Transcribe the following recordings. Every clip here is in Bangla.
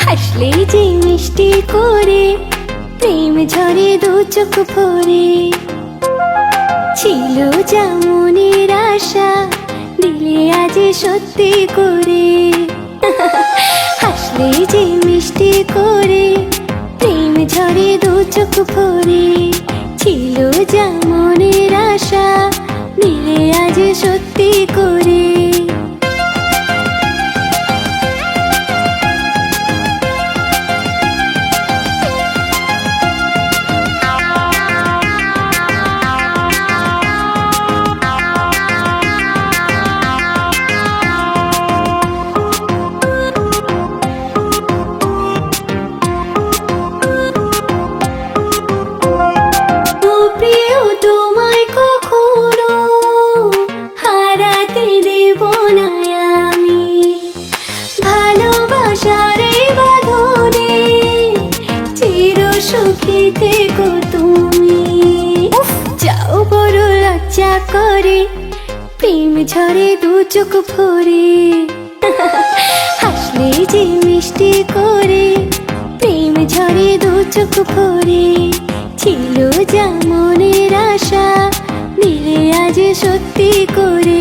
হাসলে যে মিষ্টি করে প্রেম ঝরে দু চোখ ভরে, ছিল যা মনের আশা দিলে আজ সত্যি করে। হাসলে যে মিষ্টি করে প্রেম ঝরে দু চোখ ভরে, ছিল যা মনের আশা দিলে আজ সত্যি করে। সুখী থেকো তুমি, যাও বড় লজ্জা করে প্রেম ঝরে দু চোখ ভরে। হাসলে যে মিষ্টি করে প্রেম ঝরে দু চোখ ভরে, ছিল যা মনের আশা দিলে আজ সত্যি করে।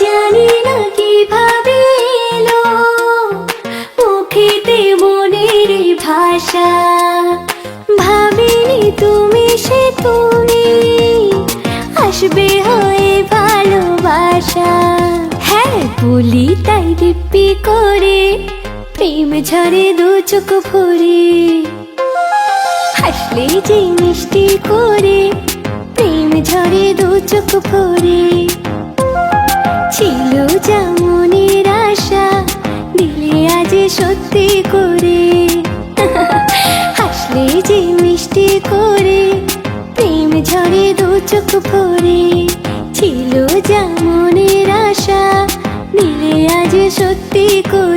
জানি না কিভাবে এলো মুখেতে মনের ভাষা, ভাবিনি তুমি সে তুমি আসবে হয়ে ভালোবাসা। হ্যাঁ বলি তাই দিব্যি করে প্রেম ঝরে দু চোখ ভরে, হাসলে যে মিষ্টি করে প্রেম ঝরে দু চোখ ভরে, ছিল যা মনের আশা দিলে আজ সত্যি করে। হাসলে যে মিষ্টি করে প্রেম ঝরে দু চোখ ভরে, ছিল যা মনের আশা দিলে আজ সত্যি করে।